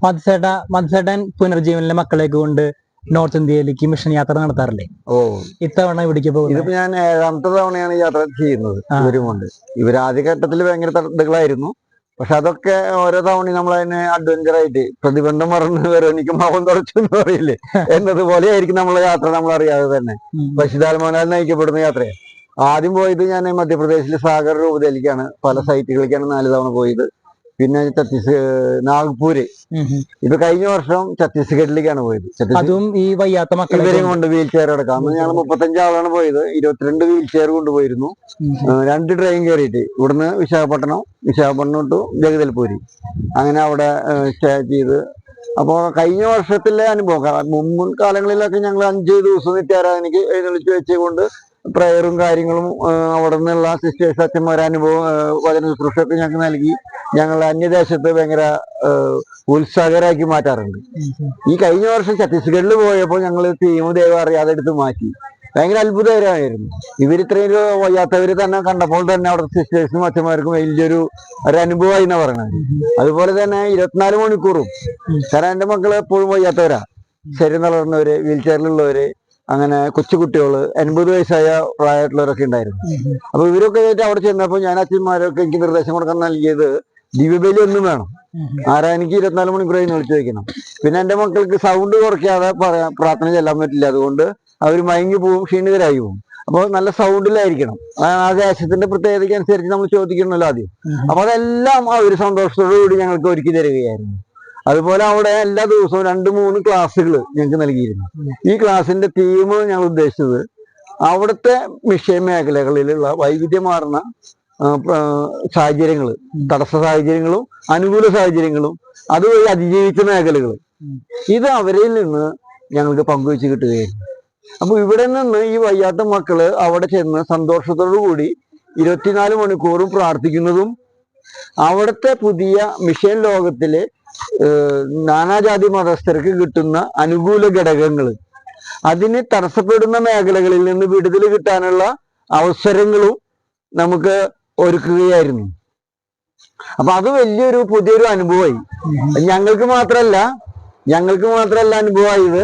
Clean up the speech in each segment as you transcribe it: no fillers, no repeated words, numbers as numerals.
മധുസേട്ടൻ പുനർജീവനിലെ മക്കളേക്ക് കൊണ്ട് നോർത്ത് ഇന്ത്യയിലേക്ക് മിഷൻ യാത്ര നടത്താറില്ലേ? ഇത്തവണ ഇവിടേക്ക് പോകുന്നത് ഞാൻ 7ാമത്തെ തവണയാണ് യാത്ര ചെയ്യുന്നത് ഇവരും കൊണ്ട്. ഇവർ ആദ്യഘട്ടത്തിൽ ഭയങ്കര തടസ്സങ്ങളായിരുന്നു. പക്ഷെ അതൊക്കെ ഓരോ തവണ നമ്മളതിനെ അഡ്വഞ്ചറായിട്ട് പ്രതിബന്ധം മറന്ന് വരെ എനിക്ക് മാവൻ തുടച്ചെന്ന് പറയില്ലേ എന്നതുപോലെ ആയിരിക്കും നമ്മളെ യാത്ര, നമ്മൾ അറിയാതെ തന്നെ. പശുതാൽമോനാൽ നയിക്കപ്പെടുന്ന യാത്രയാണ്. ആദ്യം പോയത് ഞാൻ മധ്യപ്രദേശിലെ സാഗർ രൂപതയിലേക്കാണ്. പല സൈറ്റുകളിലേക്കാണ് 4 തവണ പോയത്. പിന്നെ നാഗ്പൂര്. ഇപ്പൊ കഴിഞ്ഞ വർഷം ഛത്തീസ്ഗഡിലേക്കാണ് പോയത്. ഇവരെയും കൊണ്ട് വീൽ ചെയർ അടക്കാം. അന്ന് ഞങ്ങൾ 35 ആളാണ് പോയത്. 22 വീൽ ചെയർ കൊണ്ടുപോയിരുന്നു. 2 ട്രെയിൻ കയറിയിട്ട് ഇവിടുന്ന് വിശാഖപട്ടണം ടു ജഗദൽപൂരി, അങ്ങനെ അവിടെ സ്റ്റേ ചെയ്ത്. അപ്പോൾ കഴിഞ്ഞ വർഷത്തിലെ അനുഭവം, മുൻകാലങ്ങളിലൊക്കെ ഞങ്ങൾ 5 ദിവസം നിത്യാരാധനയ്ക്ക് എഴുന്നള്ളിച്ച് വെച്ചുകൊണ്ട് പ്രയറും കാര്യങ്ങളും അവിടെ നിന്നുള്ള സിസ്റ്റേഴ്സ് അച്ഛന്മാരെ അനുഭവം വചന ശുശ്രൂഷയൊക്കെ ഞങ്ങൾക്ക് നൽകി ഞങ്ങൾ അന്യദേശത്ത് ഭയങ്കര ഉത്സാഹകരാക്കി മാറ്റാറുണ്ട്. ഈ കഴിഞ്ഞ വർഷം ഛത്തീസ്ഗഡിൽ പോയപ്പോൾ ഞങ്ങൾ ടീം ദൈവം അറിയാതെ എടുത്ത് മാറ്റി. ഭയങ്കര അത്ഭുതകരമായിരുന്നു. ഇവരിത്രയും വയ്യാത്തവര് തന്നെ കണ്ടപ്പോൾ തന്നെ അവിടെ സിസ്റ്റേഴ്സിനും അച്ഛന്മാർക്കും വലിയൊരു അനുഭവമായി എന്നാ പറയുന്നത്. അതുപോലെ തന്നെ 24 മണിക്കൂറും, കാരണം എൻ്റെ മക്കള് എപ്പോഴും വയ്യാത്തവരാ, ശരീരം തളർന്നവര്, വീൽ ചെയറിലുള്ളവര്, അങ്ങനെ കൊച്ചുകുട്ടികള്, 80 വയസ്സായ പ്രായമായിട്ടുള്ളവരൊക്കെ ഉണ്ടായിരുന്നു. അപ്പൊ ഇവരൊക്കെ ആയിട്ട് അവിടെ ചെന്നപ്പോൾ ഞാൻ അച്ഛന്മാരൊക്കെ എനിക്ക് നിർദ്ദേശം കൊടുക്കാൻ നൽകിയത് ദിവ്യബലി ഒന്നും വേണം, ആരാധനയ്ക്ക് 24 മണിക്കൂർ വിളിച്ചു വെക്കണം. പിന്നെ എൻ്റെ മക്കൾക്ക് സൗണ്ട് കുറയ്ക്കാതെ പ്രാർത്ഥന ചെല്ലാൻ പറ്റില്ല. അതുകൊണ്ട് അവർ മയങ്ങി പോവും, ക്ഷീണിതരായി പോവും. അപ്പോൾ നല്ല സൗണ്ടിലായിരിക്കണം. ആ ദേശത്തിന്റെ പ്രത്യേകതയ്ക്ക് അനുസരിച്ച് നമ്മൾ ചോദിക്കണമല്ലോ ആദ്യം. അപ്പൊ അതെല്ലാം ആ ഒരു സന്തോഷത്തോടു കൂടി ഞങ്ങൾക്ക് ഒരുക്കി തരികയായിരുന്നു. അതുപോലെ അവിടെ എല്ലാ ദിവസവും 2-3 ക്ലാസ്സുകൾ ഞങ്ങൾക്ക് നൽകിയിരുന്നു. ഈ ക്ലാസ്സിന്റെ തീം ഞങ്ങൾ ഉദ്ദേശിച്ചത് അവിടുത്തെ മിഷൻ മേഖലകളിലുള്ള വൈവിധ്യമാർന്ന സാഹചര്യങ്ങൾ, തടസ്സ സാഹചര്യങ്ങളും അനുകൂല സാഹചര്യങ്ങളും അതുവഴി അതിജീവിച്ച മേഖലകൾ, ഇത് അവരിൽ നിന്ന് ഞങ്ങൾക്ക് പങ്കുവെച്ച് കിട്ടുകയായിരുന്നു. അപ്പൊ ഇവിടെ നിന്ന് ഈ വയ്യാത്ത മക്കള് അവിടെ ചെന്ന് സന്തോഷത്തോടു കൂടി 24 മണിക്കൂറും പ്രാർത്ഥിക്കുന്നതും അവിടുത്തെ പുതിയ മിഷൻ ലോകത്തിലെ നാനാജാതി മതസ്ഥർക്ക് കിട്ടുന്ന അനുകൂല ഘടകങ്ങൾ, അതിന് തടസ്സപ്പെടുന്ന മേഖലകളിൽ നിന്ന് വിടുതൽ കിട്ടാനുള്ള അവസരങ്ങളും നമുക്ക് ഒരുക്കുകയായിരുന്നു. അപ്പൊ അത് വലിയൊരു പുതിയൊരു അനുഭവമായി. ഞങ്ങൾക്ക് മാത്രല്ല അനുഭവമായത്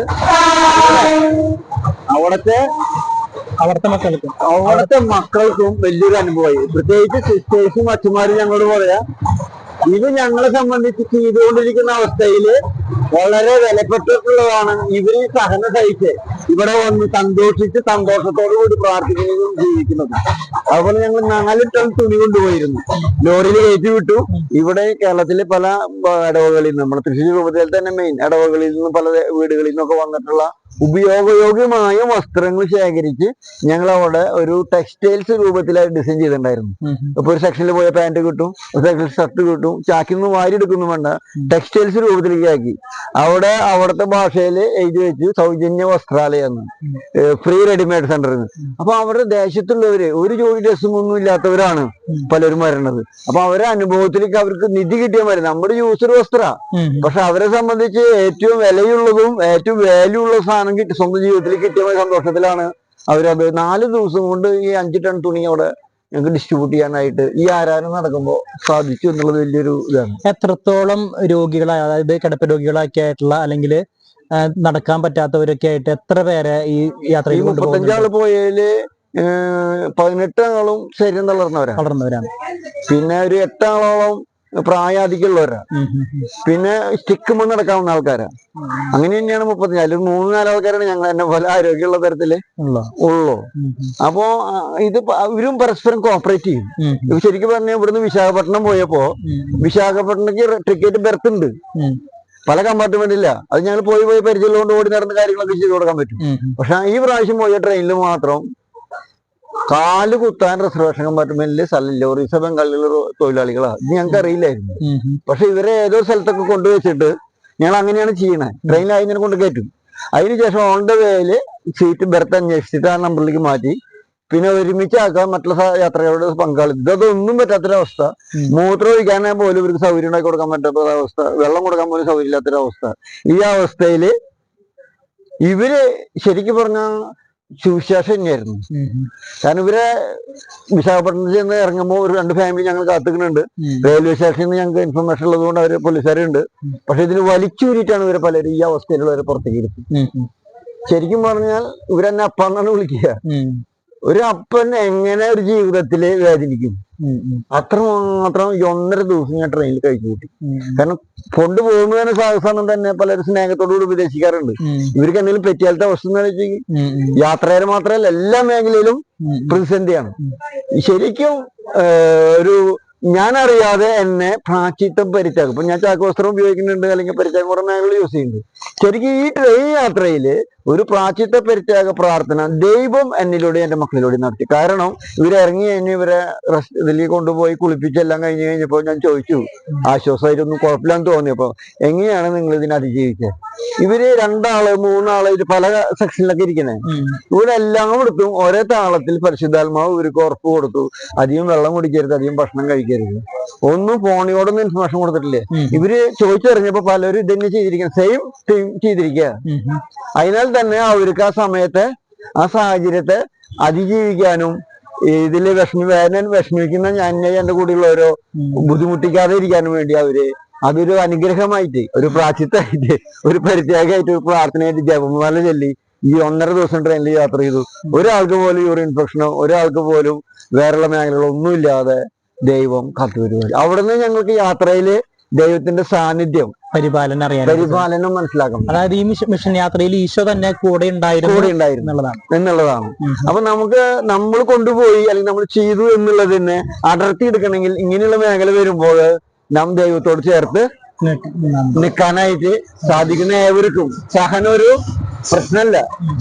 അവിടുത്തെ മക്കൾക്കും വലിയൊരു അനുഭവമായി. പ്രത്യേകിച്ച് സിസ്റ്റേഴ്സും അച്ഛന്മാരും ഞങ്ങളോട് പറയാ, ഇത് ഞങ്ങളെ സംബന്ധിച്ച് ചെയ്തുകൊണ്ടിരിക്കുന്ന അവസ്ഥയില് വളരെ വിലപ്പെട്ടിട്ടുള്ളതാണ്. ഇവര് സഹന സഹിച്ച് ഇവിടെ വന്ന് സന്തോഷിച്ച് സന്തോഷത്തോടു കൂടി പ്രാർത്ഥിക്കുന്നതും ജീവിക്കുന്നതും. അതുപോലെ ഞങ്ങൾ 4 ടൺ തുണി കൊണ്ടുപോയിരുന്നു, ലോറിയിൽ കയറ്റി വിട്ടു. ഇവിടെ കേരളത്തിലെ പല ഇടവകളിൽ നിന്ന്, നമ്മുടെ തൃശ്ശൂർ രൂപതയിൽ തന്നെ മെയിൻ ഇടവകളിൽ നിന്നും പല വീടുകളിൽ നിന്നൊക്കെ വന്നിട്ടുള്ള ഉപയോഗയോഗ്യമായ വസ്ത്രങ്ങൾ ശേഖരിച്ച് ഞങ്ങൾ അവിടെ ഒരു ടെക്സ്റ്റൈൽസ് രൂപത്തിലായി ഡിസൈൻ ചെയ്തിട്ടുണ്ടായിരുന്നു. ഇപ്പൊ ഒരു സെക്ഷനിൽ പോയ പാന്റ് കിട്ടും, ഒരു സെക്ഷനിൽ ഷർട്ട് കിട്ടും, ചാക്കിൽ നിന്ന് വാരി എടുക്കുന്നു വേണ്ട, ടെക്സ്റ്റൈൽസ് രൂപത്തിലേക്ക് ആക്കി. അവിടുത്തെ ഭാഷയിൽ എഴുതി വെച്ച് സൗജന്യ വസ്ത്രാലയം, ഫ്രീ റെഡിമെയ്ഡ് സെന്റർ. അപ്പൊ അവരുടെ ദേശത്തുള്ളവര് ഒരു ജോഡി ഡ്രസ്സും ഒന്നും ഇല്ലാത്തവരാണ് പലരും വരണത്. അപ്പൊ അവരെ അനുഭവത്തിലേക്ക് അവർക്ക് നിധി കിട്ടിയാൽ മതി. നമ്മുടെ യൂസർ വസ്ത്ര, പക്ഷെ അവരെ സംബന്ധിച്ച് ഏറ്റവും വിലയുള്ളതും ഏറ്റവും വാല്യൂ ഉള്ള സാധനം സ്വന്തം ജീവിതത്തിൽ കിട്ടിയ സന്തോഷത്തിലാണ് അവരത് 4 ദിവസം കൊണ്ട് ഈ 5 ടൺ തുണി അവിടെ ഞങ്ങൾക്ക് ഡിസ്ട്രിബ്യൂട്ട് ചെയ്യാനായിട്ട് ഈ ആരാധന നടക്കുമ്പോൾ സാധിച്ചു എന്നുള്ളത് വലിയൊരു ഇതാണ്. എത്രത്തോളം രോഗികളായ, അതായത് കിടപ്പ് രോഗികളൊക്കെ ആയിട്ടുള്ള, അല്ലെങ്കിൽ നടക്കാൻ പറ്റാത്തവരൊക്കെ ആയിട്ട് എത്ര പേരെ ഈ യാത്രയിൽ 35 ആള് പോയതില് 18 ആളും ശരീരം തളർന്നവരാണ്. പിന്നെ ഒരു 8 ആളോളം പ്രായാധികമുള്ളവരാണ്. പിന്നെ സ്റ്റിക്കുമ്പോൾ നടക്കാവുന്ന ആൾക്കാരാ. അങ്ങനെ തന്നെയാണ് 35. അതിൽ 3-4 ആൾക്കാരാണ് ഞങ്ങൾ എന്നെ പോലെ ആരോഗ്യമുള്ള തരത്തില് ഉള്ളൂ. അപ്പോ ഇത് ഇവരും പരസ്പരം കോപ്പറേറ്റ് ചെയ്യും. ശരിക്കും പറഞ്ഞാൽ ഇവിടുന്ന് വിശാഖപട്ടണം പോയപ്പോ വിശാഖപട്ടണക്ക് ടിക്കറ്റ് ബെർത്ത് ഉണ്ട്, പല കമ്പാർട്ട്മെന്റ് ഇല്ല. അത് ഞങ്ങൾ പോയി പരിചയമുള്ളതുകൊണ്ട് ഓടി നടന്ന കാര്യങ്ങളൊക്കെ ചെയ്ത് കൊടുക്കാൻ പറ്റും. പക്ഷെ ഈ പ്രാവശ്യം പോയ ട്രെയിനിൽ മാത്രം കാല് കുത്താൻ റിസർവേഷൻ കമ്പാർട്ട്മെന്റിൽ സ്ഥലമില്ല. ഒറീസ ബംഗാളിലുള്ള തൊഴിലാളികളാണ്. ഇത് ഞങ്ങൾക്ക് അറിയില്ലായിരുന്നു. പക്ഷെ ഇവരെ ഏതോ സ്ഥലത്തൊക്കെ കൊണ്ടുവച്ചിട്ട് ഞങ്ങൾ അങ്ങനെയാണ് ചെയ്യണേ. ട്രെയിനിൽ അതിനെ കൊണ്ട് കയറ്റും. അതിനുശേഷം ഓൺ ദ വേയില് സീറ്റ് ബെർത്ത് അന്വേഷിച്ചിട്ട് ആ നമ്പറിലേക്ക് മാറ്റി പിന്നെ ഒരുമിച്ചാക്കാൻ മറ്റുള്ള യാത്രകളുടെ പങ്കാളിത്തം. ഇതൊന്നും പറ്റാത്തൊരവസ്ഥ. മൂത്രം ഒഴിക്കാൻ പോലും ഇവർക്ക് സൗകര്യം ഉണ്ടാക്കി കൊടുക്കാൻ പറ്റാത്തൊരവസ്ഥ, വെള്ളം കൊടുക്കാൻ പോലും സൗകര്യം ഇല്ലാത്തൊരവസ്ഥ. ഈ അവസ്ഥയില് ഇവര് ശരിക്കും പറഞ്ഞാൽ സുവിശേഷം തന്നെയായിരുന്നു. കാരണം ഇവരെ വിശാഖപട്ടണത്തിൽ നിന്ന് ഇറങ്ങുമ്പോൾ ഒരു 2 ഫാമിലി ഞങ്ങൾ കാത്തുക്കുന്നുണ്ട്. റെയിൽവേ സ്റ്റേഷനിൽ നിന്ന് ഞങ്ങൾക്ക് ഇൻഫർമേഷൻ ഉള്ളത് കൊണ്ട് അവര് പോലീസുകാരുണ്ട്. പക്ഷെ ഇതിന് വലിച്ചൂരിട്ടാണ് ഇവരെ പലരും ഈ അവസ്ഥയിലുള്ളവരെ പുറത്തേക്ക് എടുത്തത്. ശരിക്കും പറഞ്ഞാൽ ഇവരെന്നെ അപ്പാന്നാണ് വിളിക്കുക. ഒരു അപ്പൻ എങ്ങനെ ഒരു ജീവിതത്തില് വേദനിക്കും, അത്രമാത്രം ഈ 1.5 ദിവസം ഞാൻ ട്രെയിനിൽ കഴിച്ചു കൂട്ടി. കാരണം കൊണ്ടുപോകുന്നത് തന്നെ സാഹസം തന്നെ പലരും സ്നേഹത്തോടുകൂടി ഉപദേശിക്കാറുണ്ട്. ഇവർക്ക് എന്തെങ്കിലും പറ്റിയാലത്തെ അവസ്ഥ എന്ന് വെച്ചാൽ യാത്രക്കാർ മാത്രമല്ല എല്ലാ മേഖലയിലും പ്രതിസന്ധിയാണ്. ശരിക്കും ഒരു ഞാനറിയാതെ എന്നെ പ്രാചിത്വം പരിത്യാഗം, ഇപ്പൊ ഞാൻ ചാക്കുവസ്ത്രം ഉപയോഗിക്കുന്നുണ്ട്, അല്ലെങ്കിൽ പരിത്യാഗം കുറെ മേഖല യൂസ് ചെയ്യുന്നുണ്ട്. ശരിക്കും ഈ ട്രെയിൻ യാത്രയില് ഒരു പ്രാചിത്വ പരിത്യാഗ പ്രാർത്ഥന ദൈവം എന്നിലൂടെ എന്റെ മക്കളിലൂടെ നടത്തി. കാരണം ഇവരിറങ്ങി കഴിഞ്ഞ് ഇവരെ ഇതിലേക്ക് കൊണ്ടുപോയി കുളിപ്പിച്ചെല്ലാം കഴിഞ്ഞ് കഴിഞ്ഞപ്പോ ഞാൻ ചോദിച്ചു, ആശ്വാസമായിട്ടൊന്നും കുഴപ്പമില്ലാന്ന് തോന്നിയപ്പോ, എങ്ങനെയാണ് നിങ്ങൾ ഇതിനെ അതിജീവിച്ചത്? ഇവര് 2 ആള് 3 ആള് ഇത് പല സെക്ഷനിലൊക്കെ ഇരിക്കണേ. ഇവിടെ എല്ലാം കൊടുത്തും ഒരേ താളത്തിൽ പരിശുദ്ധാത്മാവ് ഇവർക്ക് ഉറപ്പ് കൊടുത്തു. അധികം വെള്ളം കുടിക്കരുത്, അധികം ഭക്ഷണം കഴിക്കരുത്, ഒന്നും ഫോണിയോടൊന്നും ഇൻഫർമേഷൻ കൊടുത്തിട്ടില്ലേ. ഇവര് ചോദിച്ചറിഞ്ഞപ്പോ പലരും ഇതന്നെ ചെയ്തിരിക്കുക, സെയിം ടീം ചെയ്തിരിക്കുക. അതിനാൽ തന്നെ അവർക്ക് ആ സമയത്തെ ആ സാഹചര്യത്തെ അതിജീവിക്കാനും ഇതില് വിഷമിക്കുന്ന ഞാൻ എന്റെ കൂടെയുള്ളവരോ ബുദ്ധിമുട്ടിക്കാതെ ഇരിക്കാനും വേണ്ടി അവര് അതൊരു അനുഗ്രഹമായിട്ട്, ഒരു പ്രാചിത്വമായിട്ട്, ഒരു പരിത്യാഗമായിട്ട്, ഒരു പ്രാർത്ഥനയായിട്ട് ജപമാല ചൊല്ലി ഈ 1.5 ദിവസം ട്രെയിനിൽ യാത്ര ചെയ്തു. ഒരാൾക്ക് പോലും യൂറിൻ ഇൻഫെക്ഷനോ ഒരാൾക്ക് പോലും വേറെയുള്ള മേഖലകളോ ഒന്നുമില്ലാതെ ദൈവം കാത്തുവരുവാൻ. അവിടുന്ന് ഞങ്ങൾക്ക് യാത്രയില് ദൈവത്തിന്റെ സാന്നിധ്യം, പരിപാലനം മനസ്സിലാക്കണം. അതായത് ഈ മിഷൻ യാത്രയിൽ ഈശോ തന്നെ കൂടെ ഉണ്ടായിരുന്നു എന്നുള്ളതാണ്. അപ്പൊ നമ്മൾ കൊണ്ടുപോയി അല്ലെങ്കിൽ നമ്മൾ ചെയ്തു എന്നുള്ളതിനെ അടർത്തി എടുക്കണമെങ്കിൽ ഇങ്ങനെയുള്ള മേഖല വരുമ്പോൾ നാം ദൈവത്തോട് ചേർത്ത് നിൽക്കാനായിട്ട് സാധിക്കുന്ന ഏവർക്കും സഹനം ഒരു പ്രശ്നമല്ല.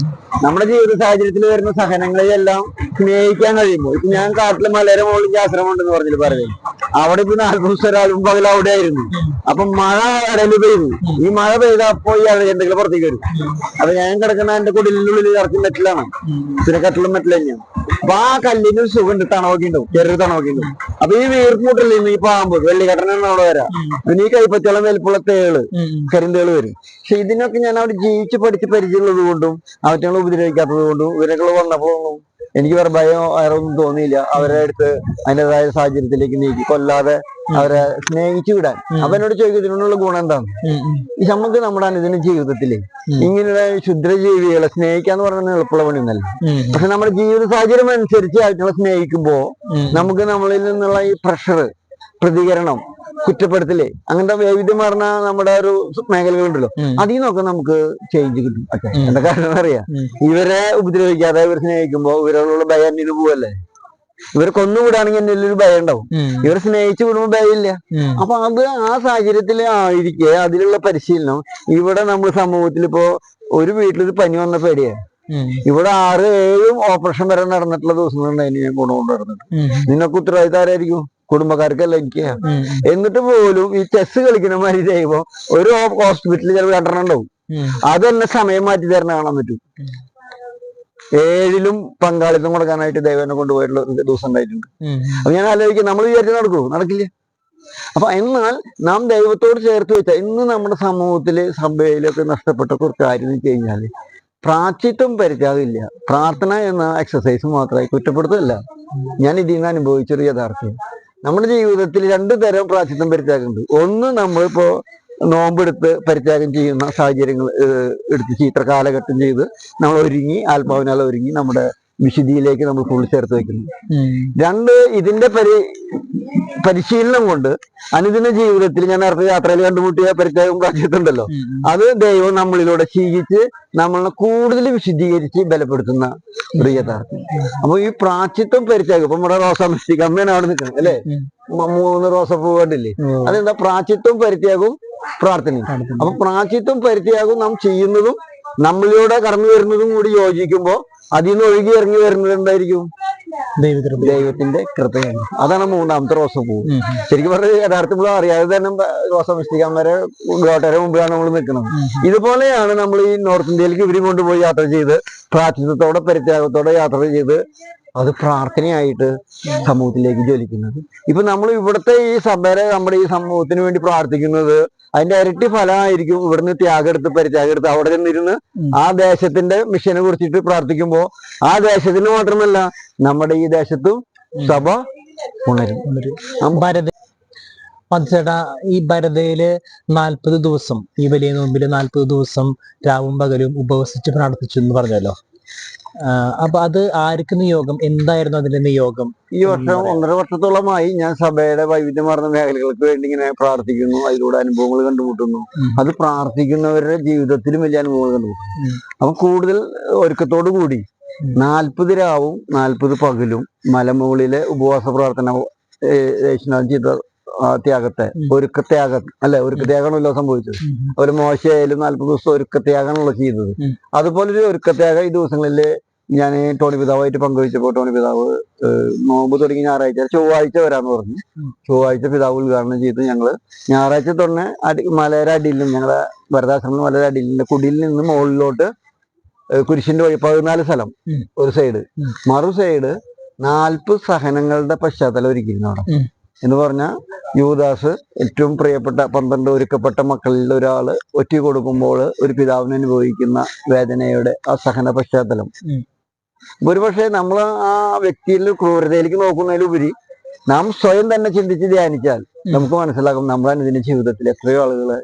നമ്മുടെ ജീവിത സാഹചര്യത്തിൽ വരുന്ന സഹനങ്ങളെയെല്ലാം സ്നേഹിക്കാൻ കഴിയുമ്പോൾ, ഇപ്പൊ ഞാൻ കാട്ടിലെ മലയുടെ മുകളിൽ ആശ്രമം ഉണ്ടെന്ന് പറഞ്ഞിട്ട് പറയുന്നത്, അവിടെ ഇപ്പൊ 4 ദിവസം ഒരാളും പകൽ അവിടെ ആയിരുന്നു. അപ്പൊ മഴ ഇടയിൽ പെയ്തു. ഈ മഴ പെയ്തപ്പോ ഈ എന്തെങ്കിലും പുറത്തേക്ക് വരും. അപ്പൊ ഞാൻ കിടക്കുന്ന എന്റെ കുടിലിനുള്ളിൽ ഇറക്കി മെറ്റലാണ്, പിന്നെ കട്ടിലും മെറ്റൽ തന്നെയാണ്. അപ്പൊ ആ കല്ലിന് ഒരു സുഖമുണ്ട്, തണവൊക്കെ ഉണ്ടാവും, ചെറിയൊരു തണവൊക്കെ ഉണ്ടാവും. അപ്പൊ ഈ വീർപ്പൂട്ടിൽ നിന്ന് ഈ പാമ്പ് വെള്ളിക്കട്ടനാണ് അവിടെ വരാം, പിന്നെ ഈ കൈപ്പച്ചോളം വലിപ്പുള്ള കരിന്തേള് വരും. പക്ഷെ ഇതിനൊക്കെ ഞാൻ അവിടെ ജീവിച്ച് പഠിച്ച് പരിചയമുള്ളത് കൊണ്ടും അവറ്റങ്ങളെ ഉപദ്രവിക്കാത്തത് കൊണ്ടും ഇവരൊക്കെ വന്നപ്പോഴൊന്നും എനിക്ക് വേറെ ഭയം വേറെ ഒന്നും തോന്നിയില്ല. അവരെ അടുത്ത് അതിൻ്റെതായ സാഹചര്യത്തിലേക്ക് നീക്കി കൊല്ലാതെ അവരെ സ്നേഹിച്ചു വിടാൻ. അപ്പൊ എന്നോട് ചോദിക്കും, ഇതിനുള്ള ഗുണം എന്താണ്? നമുക്ക് നമ്മുടെ അനുദിന ജീവിതത്തില് ഇങ്ങനെയുള്ള ക്ഷുദ്രജീവികളെ സ്നേഹിക്കാന്ന് പറയുന്നത് എളുപ്പമുള്ള പണിയൊന്നല്ല. പക്ഷെ നമ്മുടെ ജീവിത സാഹചര്യം അനുസരിച്ച് ആയിട്ടുള്ള സ്നേഹിക്കുമ്പോ നമുക്ക് നമ്മളിൽ നിന്നുള്ള ഈ പ്രഷർ, പ്രതികരണം, കുറ്റപ്പെടുത്തല്, അങ്ങനത്തെ വൈവിധ്യമാർന്ന നമ്മുടെ ഒരു മേഖലകളുണ്ടല്ലോ, അതിൽ നിന്നൊക്കെ നമുക്ക് ചേഞ്ച് കിട്ടും. എന്താ കാരണം അറിയാം, ഇവരെ ഉപദ്രവിക്കാതെ ഇവർ സ്നേഹിക്കുമ്പോ ഇവരോടുള്ള ഭയം അന്യത് പോവല്ലേ. ഇവരെ കൊന്നുവിടാണെങ്കിൽ എന്റെ ഒരു ഭയം ഉണ്ടാവും, ഇവരെ സ്നേഹിച്ചു വിടുമ്പോ ഭയമില്ല. അപ്പൊ അത് ആ സാഹചര്യത്തിൽ ആയിരിക്കെ അതിലുള്ള പരിശീലനം ഇവിടെ നമ്മൾ സമൂഹത്തിൽ ഇപ്പോ ഒരു വീട്ടിലൊരു പനി വന്ന പേടിയാ. ഇവിടെ 6-7 ഓപ്പറേഷൻ വരെ നടന്നിട്ടുള്ള ദിവസങ്ങളുണ്ടായിരുന്നു ഞാൻ ഗുണം കൊണ്ട് നടന്നിട്ട്. നിന്നൊക്കെ ഉത്തരവാദിത്തം ആരായിരിക്കും? കുടുംബക്കാർക്കല്ല എനിക്ക്. എന്നിട്ട് പോലും ഈ ചെസ് കളിക്കുന്ന മാതിരി ദൈവം ഒരു ഹോസ്പിറ്റലിൽ ചിലപ്പോൾ 2 ഉണ്ടാവും. അത് തന്നെ സമയം മാറ്റി തരണം കാണാൻ പറ്റും. 7ലും പങ്കാളിത്തം കൊടുക്കാനായിട്ട് ദൈവനെ കൊണ്ടുപോയിട്ടുള്ള ദിവസം ഉണ്ടായിട്ടുണ്ട്. അപ്പൊ ഞാൻ ആലോചിക്കും, നമ്മൾ വിചാരിച്ച് നടക്കുമോ? നടക്കില്ല. അപ്പൊ എന്നാൽ നാം ദൈവത്തോട് ചേർത്ത് വെച്ചാൽ ഇന്ന് നമ്മുടെ സമൂഹത്തില് സഭയിലൊക്കെ നഷ്ടപ്പെട്ട കുറച്ച് കാര്യം എന്ന് വെച്ച് കഴിഞ്ഞാല് പ്രാചിത്വം പരിത്യാഗമില്ല. പ്രാർത്ഥന എന്ന എക്സസൈസ് മാത്രമായി കുറ്റപ്പെടുത്തല്ല. ഞാൻ ഇതിൽ നിന്ന് അനുഭവിച്ചൊരു യാഥാർത്ഥ്യം. നമ്മുടെ ജീവിതത്തിൽ 2 തരം പ്രാചിത്വം പരിത്യാഗമുണ്ട്. ഒന്ന്, നമ്മളിപ്പോ നോമ്പെടുത്ത് പരിത്യാഗം ചെയ്യുന്ന സാഹചര്യങ്ങൾ എടുത്ത് ചീത്ര കാലഘട്ടം ചെയ്ത് നമ്മൾ ഒരുങ്ങി ആത്മാവിനാൽ ഒരുങ്ങി നമ്മുടെ വിശുദ്ധിയിലേക്ക് നമ്മൾ ഫുൾ ചേർത്ത് വെക്കുന്നു. 2, ഇതിന്റെ പരിശീലനം കൊണ്ട് അനുദിന ജീവിതത്തിൽ ഞാൻ നേരത്തെ യാത്രയിൽ കണ്ടുമുട്ടിയ പരിത്യാഗം പ്രാചിത്വമുണ്ടല്ലോ, അത് ദൈവം നമ്മളിലൂടെ ശീലിച്ച് നമ്മളെ കൂടുതൽ വിശുദ്ധീകരിച്ച് ബലപ്പെടുത്തുന്ന ഒരു യഥാർത്ഥം. അപ്പൊ ഈ പ്രാചിത്വം പരിത്യാഗം, ഇപ്പൊ നമ്മുടെ റോസാമിസ്റ്റിക് അമ്മയാണ് അവിടെ നിൽക്കുന്നത് അല്ലെ, 3 റോസപ്പൂ കണ്ടില്ലേ, അതെന്താ? പ്രാചിത്വം പരിത്യാഗവും പ്രാർത്ഥനയും. അപ്പൊ പ്രാചിത്വം പരിത്യാഗവും നാം ചെയ്യുന്നതും നമ്മളിലൂടെ കടന്നു വരുന്നതും കൂടി യോജിക്കുമ്പോ അതിൽ നിന്ന് ഒഴുകി ഇറങ്ങി വരുന്നത് എന്തായിരിക്കും? ദൈവത്തിന്റെ കൃപയാണ്. അതാണ് 3ാമത്തെ റോസപ്പൂ. ശരിക്കും പറഞ്ഞാൽ യഥാർത്ഥത്തിൽ അറിയാതെ തന്നെ റോസാമിസ്റ്റിക്കന്മാരെ ഗോട്ടയുടെ മുമ്പിലാണ് നമ്മൾ നിൽക്കുന്നത്. ഇതുപോലെയാണ് നമ്മൾ ഈ നോർത്ത് ഇന്ത്യയിലേക്ക് ഇവരും കൊണ്ടുപോയി യാത്ര ചെയ്ത് പ്രാചിത്വത്തോടെ പരിത്യാഗത്തോടെ യാത്ര ചെയ്ത് അത് പ്രാർത്ഥനയായിട്ട് സമൂഹത്തിലേക്ക് ജ്വലിക്കുന്നത്. ഇപ്പൊ നമ്മൾ ഇവിടുത്തെ ഈ സഭയുടെ നമ്മുടെ ഈ സമൂഹത്തിന് വേണ്ടി പ്രാർത്ഥിക്കുന്നത് അതിന്റെ ഇരട്ടി ഫലമായിരിക്കും ഇവിടുന്ന് ത്യാഗം എടുത്ത് പരിത്യാഗം എടുത്ത് അവിടെ ചെന്നിരുന്ന് ആ ദേശത്തിന്റെ മിഷനെ കുറിച്ചിട്ട് പ്രാർത്ഥിക്കുമ്പോ ആ ദേശത്തിന് മാത്രമല്ല നമ്മുടെ ഈ ദേശത്തും സഭ ഉണരും. ചേട്ടാ, ഈ ഭരതയില് 40 ദിവസം, ഈ വലിയ നോമ്പില് 40 ദിവസം രാവും പകലും ഉപവസിച്ച് പ്രാർത്ഥിച്ചു എന്ന് പറഞ്ഞല്ലോ. അപ്പൊ അത് ആർക്ക് നിയോഗം, എന്തായിരുന്നു അതിന്റെ നിയോഗം? ഈ വർഷം 1.5 വർഷത്തോളമായി ഞാൻ സഭയുടെ വൈവിധ്യമാർന്ന മേഖലകൾക്ക് വേണ്ടി ഇങ്ങനെ പ്രാർത്ഥിക്കുന്നു, അതിലൂടെ അനുഭവങ്ങൾ കണ്ടുമുട്ടുന്നു. അത് പ്രാർത്ഥിക്കുന്നവരുടെ ജീവിതത്തിലും വലിയ അനുഭവങ്ങൾ കണ്ടുമുട്ടുന്നു. അപ്പൊ കൂടുതൽ ഒരുക്കത്തോടു കൂടി 40 രാവും 40 പകലും മലമുകളിലെ ഉപവാസ പ്രാർത്ഥന ചെയ്ത ത്യാഗത്തെ ഒരുക്കത്യാഗം അല്ലെ, ഒരുക്കത്യാഗമാണല്ലോ സംഭവിച്ചത്. അതുപോലെ മോശയായാലും 40 ദിവസം ഒരുക്കത്യാഗമാണല്ലോ ചെയ്തത്. അതുപോലെ ഒരു ഒരുക്കത്യാഗം ഈ ദിവസങ്ങളില് ഞാൻ ടോണി പിതാവായിട്ട് പങ്കുവച്ചപ്പോ ടോണി പിതാവ് നോമ്പ് തുടങ്ങി ഞായറാഴ്ച ചൊവ്വാഴ്ച വരാന്ന് പറഞ്ഞു. ചൊവ്വാഴ്ച പിതാവ് ഉദ്ഘാടനം ചെയ്ത് ഞങ്ങള് ഞായറാഴ്ച തന്നെ മലയുടെ അടിയിൽ നിന്ന്, ഞങ്ങളുടെ ഭരതാശ്രമം മലയുടെ അടിയിൽ നിന്ന് കുടിയിൽ നിന്ന് മുകളിലോട്ട് കുരിശിന്റെ വഴി 14 സ്ഥലം ഒരു സൈഡ്, മറു സൈഡ് 40 സഹനങ്ങളുടെ പശ്ചാത്തലം ഒരുക്കിയിരുന്നു അവിടെ. എന്ന് പറഞ്ഞാൽ യൂദാസ് ഏറ്റവും പ്രിയപ്പെട്ട 12 ഒരുക്കപ്പെട്ട മക്കളിൽ ഒരാള് ഒറ്റ കൊടുക്കുമ്പോൾ ഒരു പിതാവിന് അനുഭവിക്കുന്ന വേദനയുടെ ആ സഹന പശ്ചാത്തലം. ഒരുപക്ഷെ നമ്മൾ ആ വ്യക്തിയിൽ ക്രൂരതയിലേക്ക് നോക്കുന്നതിലുപരി നാം സ്വയം തന്നെ ചിന്തിച്ച് ധ്യാനിച്ചാൽ നമുക്ക് മനസ്സിലാക്കും നമ്മുടെ അനുദിന ജീവിതത്തിൽ എത്രയോ ആളുകളെ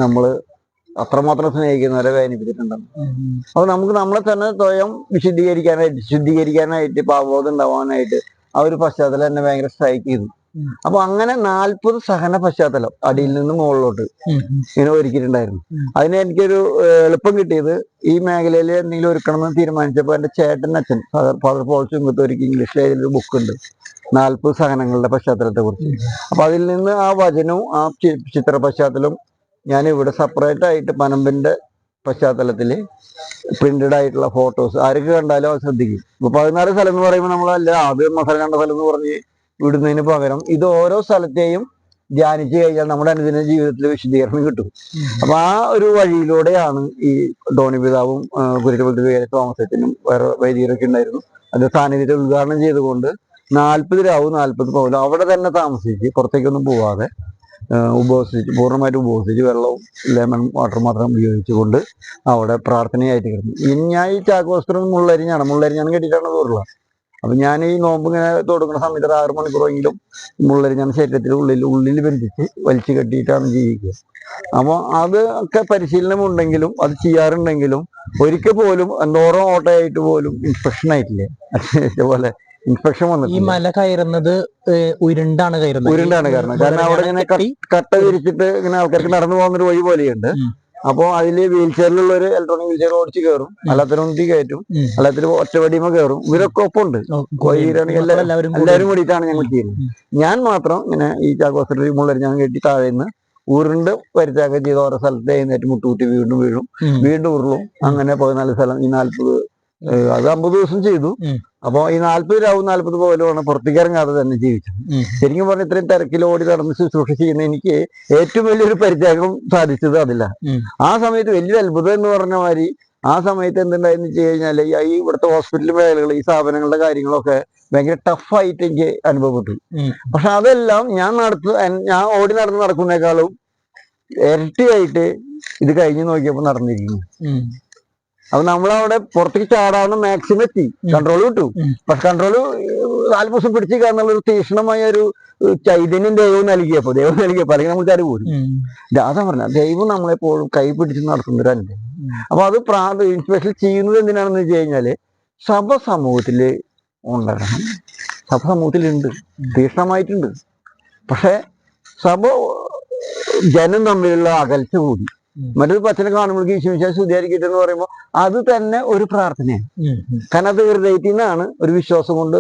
നമ്മള് അത്രമാത്രം സ്നേഹിക്കുന്നവരെ വേദനിപ്പിച്ചിട്ടുണ്ടെന്ന്. അപ്പൊ നമുക്ക് നമ്മളെ തന്നെ സ്വയം ശുദ്ധീകരിക്കാനായിട്ട് പാവബോധം ഉണ്ടാവാനായിട്ട് ആ ഒരു പശ്ചാത്തലം എന്നെ ഭയങ്കര സ്ട്രൈക്ക് ചെയ്തു. അപ്പൊ അങ്ങനെ 40 സഹന പശ്ചാത്തലം അടിയിൽ നിന്ന് മുകളിലോട്ട് ഇങ്ങനെ ഒരുക്കിയിട്ടുണ്ടായിരുന്നു. അതിന് എനിക്കൊരു എളുപ്പം കിട്ടിയത്, ഈ മേഖലയിൽ എന്തെങ്കിലും ഒരുക്കണമെന്ന് തീരുമാനിച്ചപ്പോൾ എന്റെ ചേട്ടൻ അച്ഛൻ ഫാദർ പോൾ ചുങ്കത്ത് ഒരുക്കി ഇംഗ്ലീഷിൽ ഒരു ബുക്കുണ്ട് 40 സഹനങ്ങളുടെ പശ്ചാത്തലത്തെ കുറിച്ച്. അപ്പൊ അതിൽ നിന്ന് ആ വചനവും ആ ചിത്ര പശ്ചാത്തലവും ഞാൻ ഇവിടെ സെപ്പറേറ്റ് ആയിട്ട് പനമ്പിന്റെ പശ്ചാത്തലത്തില് പ്രിന്റഡ് ആയിട്ടുള്ള ഫോട്ടോസ് ആരൊക്കെ കണ്ടാലും അത് ശ്രദ്ധിക്കും. ഇപ്പൊ 14 സ്ഥലം എന്ന് പറയുമ്പോൾ നമ്മളല്ല ആദ്യം മസാല കണ്ട സ്ഥലം എന്ന് പറഞ്ഞ് വിടുന്നതിന് പകരം ഇത് ഓരോ സ്ഥലത്തെയും ധ്യാനിച്ചു കഴിഞ്ഞാൽ നമ്മുടെ അനുദിന ജീവിതത്തിൽ വിശദീകരണം കിട്ടും. അപ്പൊ ആ ഒരു വഴിയിലൂടെയാണ് ഈ ടോണി പിതാവും കുരിശുപുരത്ത് തോമസത്തിനും വേറെ വൈദികരൊക്കെ ഉണ്ടായിരുന്നു. അത് സാന്നിധ്യത്തെ ഉദ്ഘാടനം ചെയ്തുകൊണ്ട് 40 രാവും 40 പകലും അവിടെ തന്നെ താമസിച്ച് പുറത്തേക്കൊന്നും പോവാതെ ഉപവസിച്ച് പൂർണ്ണമായിട്ട് ഉപവസിച്ച് വെള്ളവും ലെമൺ വാട്ടർ മാത്രം ഉപയോഗിച്ചുകൊണ്ട് അവിടെ പ്രാർത്ഥനയായിട്ട് കിടന്നു. ഇനി ഞാൻ ഈ ചാക്കോസ്ത്രം മുള്ളരിഞ്ഞാണ് കെട്ടിയിട്ടാണ് തോറുള്ളത്. അപ്പൊ ഞാൻ ഈ നോമ്പ് ഇങ്ങനെ തുടങ്ങുന്ന സമയത്ത് 6 മണിക്കൂറെങ്കിലും മുള്ളരിഞ്ഞാൻ ശരീരത്തിൽ ഉള്ളിൽ ബന്ധിച്ച് വലിച്ചു കെട്ടിയിട്ടാണ് ജീവിക്കുക. അപ്പൊ അത് ഒക്കെ പരിശീലനം ഉണ്ടെങ്കിലും അത് ചെയ്യാറുണ്ടെങ്കിലും ഒരിക്കൽ പോലും എന്തോരം ഓട്ടമായിട്ട് പോലും ഇൻഫെക്ഷൻ ആയിട്ടില്ലേ. അതേപോലെ ഇൻഫെക്ഷൻ വന്നിട്ട് ഈ മല കയറുന്നത് ഉരുണ്ടാണ് കാരണം അവിടെ ഇങ്ങനെ കട്ട വിരിച്ചിട്ട് ഇങ്ങനെ ആൾക്കാർക്ക് നടന്നു പോകുന്നൊരു വഴി പോലെയുണ്ട്. അപ്പൊ അതില് വീൽ ചെയറിലുള്ള ഒരു ഇലക്ട്രോണിക് വീൽ ചെയർ ഓടിച്ച് കയറും, അല്ലാത്തവരൊന്തി കയറ്റും, അല്ലാത്തൊരു ഒറ്റവടിമ കയറും. ഇവരൊക്കെ ഒപ്പമുണ്ട്, എല്ലാവരും കൂടിയിട്ടാണ് ഞങ്ങൾ ചെയ്യുന്നത്. ഞാൻ മാത്രം ഇങ്ങനെ ഈ ചാക്കോസ്റ്ററിൽ മുള്ളരിഞ്ഞാൻ കെട്ടി താഴേന്ന് ഉരുണ്ട് പരിത്യാഗം ചെയ്ത് ഓരോ സ്ഥലത്ത് എഴുന്നേറ്റ് മുട്ടുകൂട്ടി വീണ്ടും വീണ്ടും ഉരുളും. അങ്ങനെ 14 സ്ഥലം ഈ 40 അത് 50 ദിവസം ചെയ്തു. അപ്പൊ ഈ 40 രാവും 40 പകലുമാണ് പുറത്തേക്ക് ഇറങ്ങാതെ തന്നെ ജീവിച്ചത്. ശരിക്കും പറഞ്ഞാൽ ഇത്രയും തിരക്കിലോടി നടന്ന് ശുശ്രൂഷ ചെയ്യുന്ന എനിക്ക് ഏറ്റവും വലിയൊരു പരിത്യാഗം സാധിച്ചത് അതില്ല. ആ സമയത്ത് വലിയൊരു അത്ഭുതം എന്ന് പറഞ്ഞ മാതിരി ആ സമയത്ത് എന്തുണ്ടായെന്ന് വെച്ച് കഴിഞ്ഞാല് ഈ ഇവിടുത്തെ ഹോസ്പിറ്റൽ മേഖലകൾ ഈ സ്ഥാപനങ്ങളുടെ കാര്യങ്ങളൊക്കെ ഭയങ്കര ടഫായിട്ട് എനിക്ക് അനുഭവപ്പെട്ടു. പക്ഷെ അതെല്ലാം ഞാൻ ഓടി നടന്ന് നടക്കുന്നേക്കാളും ഇരട്ടിയായിട്ട് ഇത് കഴിഞ്ഞ് നോക്കിയപ്പോ നടന്നിരിക്കുന്നു. അപ്പൊ നമ്മളവിടെ പുറത്തേക്ക് ചാടാവുന്ന മാക്സിമം എത്തി, കൺട്രോൾ കിട്ടും. പക്ഷെ കൺട്രോള് 4 ദിവസം പിടിച്ചു എന്നുള്ളൊരു തീക്ഷ്ണമായ ഒരു ചൈതന്യം ദൈവം നൽകിയപ്പോ അല്ലെങ്കിൽ നമ്മൾ കാര്യം പോരും. അതാ പറഞ്ഞ ദൈവം നമ്മളെപ്പോഴും കൈ പിടിച്ച് നടത്തുന്ന ഒരു അനുഭവം. അപ്പൊ അത് സ്പെഷ്യൽ ചെയ്യുന്നത് എന്തിനാണെന്ന് വെച്ച് കഴിഞ്ഞാല് സഭ സമൂഹത്തില് ഉണ്ടാകണം. സഭ സമൂഹത്തിലുണ്ട്, തീക്ഷ്ണമായിട്ടുണ്ട്. പക്ഷെ സഭ ജനം തമ്മിലുള്ള അകൽച്ച കൂടി. മറ്റൊരു പച്ചനെ കാണുമ്പോഴേക്ക് ഈശോമിശിഹായെ സ്തുതിയായിരിക്കട്ടെ എന്ന് പറയുമ്പോൾ അത് തന്നെ ഒരു പ്രാർത്ഥനയാണ്. കാരണം അത് ഹൃദയത്തിൽ നിന്നാണ് ഒരു വിശ്വാസം കൊണ്ട്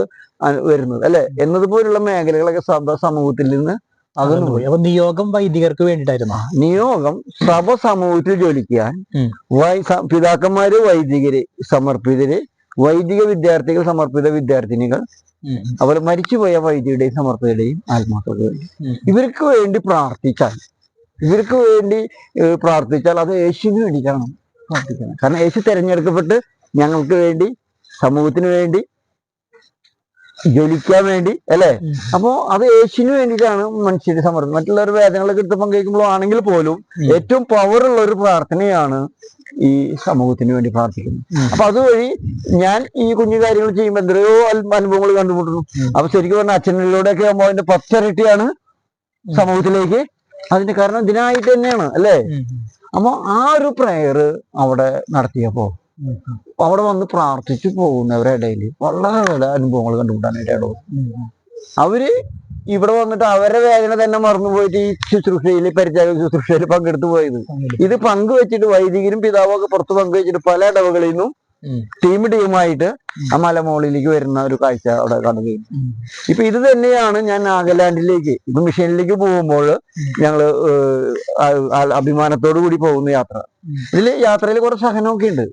വരുന്നത് അല്ലെ. എന്നതുപോലുള്ള മേഖലകളൊക്കെ സഭ സമൂഹത്തിൽ നിന്ന് അകന്നുപോയി. അപ്പൊ നിയോഗം വൈദികർക്ക് വേണ്ടിയിട്ടായിരുന്നു. നിയോഗം സഭ സമൂഹത്തിൽ ജോലിക്കാൻ പിതാക്കന്മാര് വൈദികര് സമർപ്പിതര്, വൈദിക വിദ്യാർത്ഥികൾ സമർപ്പിത വിദ്യാർത്ഥിനികൾ, അതുപോലെ മരിച്ചുപോയ വൈദികരുടെയും സമർപ്പിതരുടെയും ആത്മാക്കൾക്ക് വേണ്ടി ഇവർക്ക് വേണ്ടി പ്രാർത്ഥിച്ചാൽ അത് യേശുവിന് വേണ്ടിയിട്ടാണ് പ്രാർത്ഥിക്കണം. കാരണം യേശു തെരഞ്ഞെടുക്കപ്പെട്ട് ഞങ്ങൾക്ക് വേണ്ടി, സമൂഹത്തിന് വേണ്ടി ജ്വലിക്കാൻ വേണ്ടി അല്ലെ. അപ്പോ അത് യേശുവിന് വേണ്ടിയിട്ടാണ് മനുഷ്യരെ സമർപ്പിക്കുന്നത്. മറ്റുള്ളവർ വേദനകളൊക്കെ എടുത്ത് പങ്കുവയ്ക്കുമ്പോൾ ആണെങ്കിൽ പോലും ഏറ്റവും പവർ ഉള്ള ഒരു പ്രാർത്ഥനയാണ് ഈ സമൂഹത്തിന് വേണ്ടി പ്രാർത്ഥിക്കുന്നത്. അപ്പൊ അതുവഴി ഞാൻ ഈ കുഞ്ഞു കാര്യങ്ങൾ ചെയ്യുമ്പോൾ എത്രയോ അനുഭവങ്ങൾ കണ്ടുമുട്ടുന്നു. അപ്പൊ ശരിക്കും പറഞ്ഞാൽ അച്ഛനിലൂടെയൊക്കെ ആകുമ്പോൾ അതിന്റെ 10 ഇരട്ടിയാണ് സമൂഹത്തിലേക്ക്. അതിന്റെ കാരണം ഇതിനായിട്ട് തന്നെയാണ് അല്ലേ. അപ്പൊ ആ ഒരു പ്രയർ അവിടെ നടത്തിയപ്പോ അവിടെ വന്ന് പ്രാർത്ഥിച്ചു പോകുന്നവരുടെ ഇടയിൽ വളരെ അനുഭവങ്ങൾ കണ്ടുമുട്ടാനായിട്ടാണ്. അവര് ഇവിടെ വന്നിട്ട് അവരുടെ വേദന തന്നെ മറന്നുപോയിട്ട് ഈ ശുശ്രൂഷയിൽ പരിചാരക ശുശ്രൂഷയിൽ പങ്കെടുത്തു പോയത്. ഇത് പങ്കുവെച്ചിട്ട് വൈദികരും പിതാവും ഒക്കെ പുറത്ത് പങ്കുവെച്ചിട്ട് പല ഇടവകളിൽ നിന്നും ടീമായിട്ട് ആ മലമുകളിലേക്ക് വരുന്ന ഒരു കാഴ്ച അവിടെ കാണുകയും. ഇപ്പൊ ഇത് തന്നെയാണ് ഞാൻ നാഗാലാൻഡിലേക്ക് ഇപ്പൊ മിഷനിലേക്ക് പോകുമ്പോൾ ഞങ്ങള് അഭിമാനത്തോടു കൂടി പോകുന്ന യാത്ര. ഇതില് യാത്രയിൽ കുറെ സഹനമൊക്കെ ഉണ്ട്.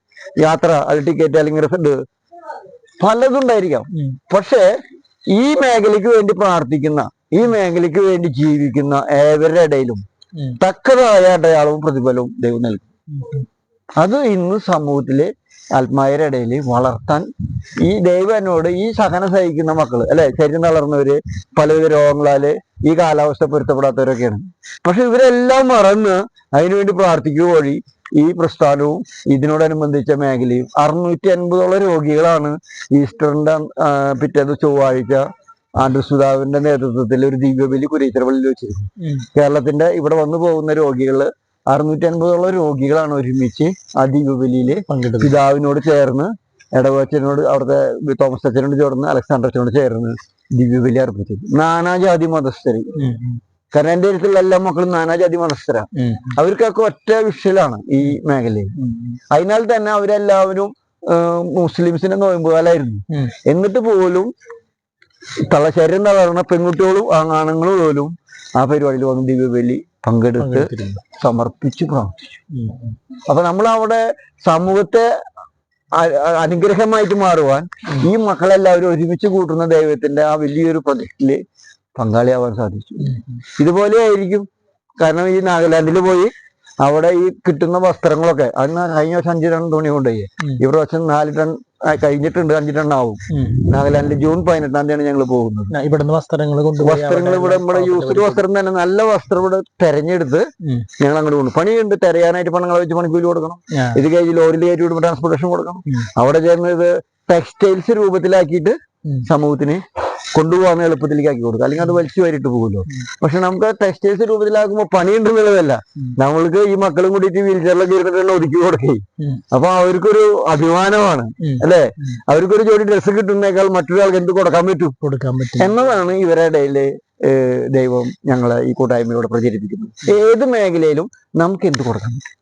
യാത്ര അത് ടിക്കറ്റ് അല്ലെങ്കിൽ റിസൾട്ട് പലതും ഉണ്ടായിരിക്കാം. പക്ഷെ ഈ മേഖലയ്ക്ക് വേണ്ടി പ്രാർത്ഥിക്കുന്ന, ഈ മേഖലയ്ക്ക് വേണ്ടി ജീവിക്കുന്ന ഏവരുടെ ഇടയിലും തക്കതായ അടയാളവും പ്രതിഫലവും ദൈവം നൽകും. അത് ഇന്ന് സമൂഹത്തിലെ ആത്മാരുടെ ഇടയിൽ വളർത്താൻ ഈ ദൈവനോട് ഈ സഹന സഹിക്കുന്ന മക്കള് അല്ലെ, ശരീരം തളർന്നവര്, പലവിധ രോഗങ്ങളാല് ഈ കാലാവസ്ഥ പൊരുത്തപ്പെടാത്തവരൊക്കെയാണ്. പക്ഷെ ഇവരെല്ലാം മറന്ന് അതിനുവേണ്ടി പ്രാർത്ഥിക്കുക വഴി ഈ പ്രസ്ഥാനവും ഇതിനോടനുബന്ധിച്ച മേഖലയും 650ഓളം രോഗികളാണ് ഈസ്റ്ററിന്റെ പിറ്റേന്ന് ചൊവ്വാഴ്ച ആൻഡ്രൂസുദാവിന്റെ നേതൃത്വത്തിൽ ഒരു ദിവ്യബലി കുരീശ്വരപള്ളിയിൽ വെച്ചിരുന്നു. കേരളത്തിന്റെ ഇവിടെ വന്നു പോകുന്ന രോഗികള് 650ഓളം രോഗികളാണ് ഒരുമിച്ച് ആ ദിവ്യബലിയില് പിതാവിനോട് ചേർന്ന്, ഇടവച്ചനോട് അവിടുത്തെ തോമസ് അച്ഛനോട് ചേർന്ന്, അലക്സാണ്ടർ അച്ഛനോട് ചേർന്ന് ദിവ്യബലി അർപ്പിച്ചത്. നാനാജാതി മതസ്ഥര്. കാരണം എന്റെ അടുത്തുള്ള എല്ലാ മക്കളും നാനാജാതി മതസ്ഥരാണ്. അവർക്കൊക്കെ ഒറ്റ വിഷയമാണ് ഈ മേഖലയിൽ. അതിനാൽ തന്നെ അവരെല്ലാവരും മുസ്ലിംസിന്റെ നോയമ്പുകാലായിരുന്നു. എന്നിട്ട് പോലും ശരീരം തളർന്ന പെൺകുട്ടികളും ആണുങ്ങളും പോലും ആ പരിപാടിയിൽ വന്ന് ദിവ്യബലി പങ്കെടുത്ത് സമർപ്പിച്ചു പ്രാർത്ഥിച്ചു. അപ്പൊ നമ്മൾ അവിടെ സമൂഹത്തെ അനുഗ്രഹമായിട്ട് മാറുവാൻ ഈ മക്കളെല്ലാവരും ഒരുമിച്ച് കൂട്ടുന്ന ദൈവത്തിന്റെ ആ വലിയൊരു പ്രൊജക്റ്റില് പങ്കാളിയാവാൻ സാധിച്ചു. ഇതുപോലെ ആയിരിക്കും. കാരണം ഈ നാഗാലാൻഡിൽ പോയി അവിടെ ഈ കിട്ടുന്ന വസ്ത്രങ്ങളൊക്കെ അന്ന് കഴിഞ്ഞ വർഷം 5 ടൺ തുണി കൊണ്ടുപോയി. ഈ പ്രാവശ്യം 4 ടൺ കഴിഞ്ഞിട്ടുണ്ട്, 5 ടൺ ആവും. നാഗാലാൻഡിൽ ജൂൺ 18-ാം തീയതിയാണ് ഞങ്ങൾ പോകുന്നത്. ഇവിടുന്ന് വസ്ത്രങ്ങൾ ഇവിടെ നമ്മുടെ യൂസ്ഡ് വസ്ത്രം തന്നെ നല്ല വസ്ത്രം ഇവിടെ തെരഞ്ഞെടുത്ത് ഞങ്ങൾ അങ്ങോട്ട് കൊണ്ടു. പണിയുണ്ട്, തെരയാനായിട്ട് പണങ്ങളെ വെച്ച് പണിക്കൂലി കൊടുക്കണം. ഇത് കഴിഞ്ഞ് ലോറിയിൽ കയറ്റി വിടുമ്പോൾ ട്രാൻസ്പോർട്ടേഷൻ കൊടുക്കണം. അവിടെ ചേർന്ന് ഇത് ടെക്സ്റ്റൈൽസ് രൂപത്തിലാക്കിയിട്ട് സമൂഹത്തിന് കൊണ്ടുപോകാൻ എളുപ്പത്തിലേക്ക് ആക്കി കൊടുക്കുക. അല്ലെങ്കിൽ അത് വലിച്ചു വരിട്ട് പോകുമല്ലോ. പക്ഷെ നമുക്ക് ടെക്സ്റ്റൈൽസ് രൂപത്തിലാക്കുമ്പോൾ പണിയുണ്ടെന്നുള്ളതല്ല, നമ്മൾക്ക് ഈ മക്കളും കൂടിയിട്ട് വീൽ ചെയറിലൊക്കെ ഇരുന്നിട്ട് ഒതുക്കി കൊടുക്കേ. അപ്പൊ അവർക്കൊരു അഭിമാനമാണ് അല്ലെ. അവർക്കൊരു ജോഡി ഡ്രസ്സ് കിട്ടുന്നേക്കാൾ മറ്റൊരാൾക്ക് എന്ത് കൊടുക്കാൻ പറ്റും എന്നതാണ് ഇവരുടെ ഇടയില് ദൈവം ഞങ്ങളെ ഈ കൂട്ടായ്മയോടെ പ്രചരിപ്പിക്കുന്നത്. ഏത് മേഖലയിലും നമുക്ക് എന്ത് കൊടുക്കാൻ പറ്റും,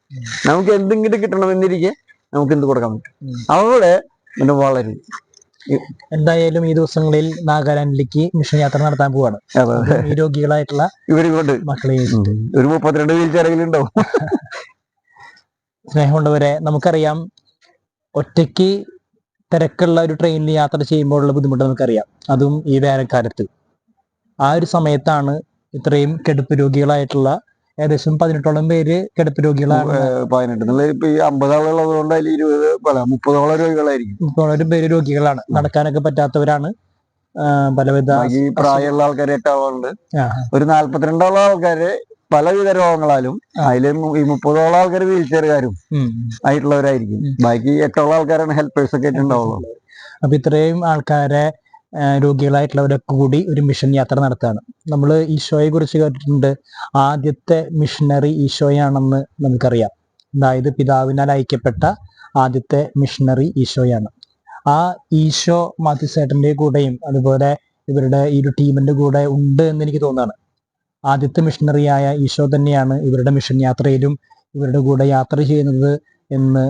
നമുക്ക് എന്തെങ്കിലും കിട്ടണമെന്നിരിക്കെ നമുക്ക് എന്ത് കൊടുക്കാൻ പറ്റും. അവിടെ വളരും. എന്തായാലും ഈ ദിവസങ്ങളിൽ നാഗാലാൻഡിലേക്ക് മിഷൻ യാത്ര നടത്താൻ പോവാണ്. ഈ രോഗികളായിട്ടുള്ള ഇവരും കൊണ്ട് മക്കളെ ഒരു 32 വീൽ ചെയറിലുണ്ടാവും. സ്നേഹമുള്ളവരെ, നമുക്കറിയാം ഒറ്റയ്ക്ക് തിരക്കുള്ള ഒരു ട്രെയിനിൽ യാത്ര ചെയ്യുമ്പോഴുള്ള ബുദ്ധിമുട്ട് നമുക്കറിയാം. അതും ഈ വേനൽക്കാലത്ത്. ആ ഒരു സമയത്താണ് ഇത്രയും കിടപ്പ് രോഗികളായിട്ടുള്ള ഏകദേശം 18ഓളം പേര് കിടപ്പ് രോഗികളാണ്. 18 ഇപ്പൊ ഈ 50 ആളുള്ളത് കൊണ്ട് അതിൽ 30ഓളം രോഗികളായിരിക്കും. 30ഓളം പേര് രോഗികളാണ്. നടക്കാനൊക്കെ പറ്റാത്തവരാണ്. പലവിധ ഈ പ്രായമുള്ള ആൾക്കാർ 8 ആളുണ്ട്. ഒരു 42ഓളം ആൾക്കാര് പലവിധ രോഗങ്ങളാലും അതില് ഈ 30ഓളം ആൾക്കാർ വീൽ ചെയറുകാരും ആയിട്ടുള്ളവരായിരിക്കും. ബാക്കി 8ഓളം ആൾക്കാരാണ് ഹെൽപ്പേഴ്സ് ഒക്കെ ആയിട്ടുണ്ടാവുള്ളൂ. അപ്പൊ ഇത്രയും ആൾക്കാരെ രോഗികളായിട്ടുള്ളവരൊക്കെ കൂടി ഒരു മിഷൻ യാത്ര നടത്തുകയാണ്. നമ്മൾ ഈശോയെ കുറിച്ച് കേട്ടിട്ടുണ്ട്. ആദ്യത്തെ മിഷനറി ഈശോയാണെന്ന് നമുക്കറിയാം. അതായത് പിതാവിനാൽ അയക്കപ്പെട്ട ആദ്യത്തെ മിഷനറി ഈശോയാണ്. ആ ഈശോ മാത്യുസേട്ടന്റെ കൂടെയും അതുപോലെ ഇവരുടെ ഈ ഒരു ടീമിന്റെ കൂടെ ഉണ്ട് എന്ന് എനിക്ക് തോന്നുകയാണ്. ആദ്യത്തെ മിഷനറിയായ ഈശോ തന്നെയാണ് ഇവരുടെ മിഷൻ യാത്രയിലും ഇവരുടെ കൂടെ യാത്ര ചെയ്യുന്നത് എന്ന്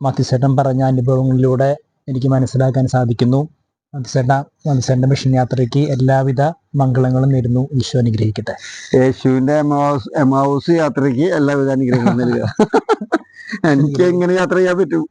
മാത്യുസേട്ടൻ പറഞ്ഞ അനുഭവങ്ങളിലൂടെ എനിക്ക് മനസ്സിലാക്കാൻ സാധിക്കുന്നു. മാത്യുസേട്ടന്റെ മിഷൻ യാത്രയ്ക്ക് എല്ലാവിധ മംഗളങ്ങളും നേരുന്നു. ഈശോ അനുഗ്രഹിക്കട്ടെ. യേശുവിന്റെ എമാവൂസ് യാത്രയ്ക്ക് എല്ലാവിധ അനുഗ്രഹങ്ങളും നൽകുക. എനിക്ക് എങ്ങനെ യാത്ര ചെയ്യാൻ പറ്റും?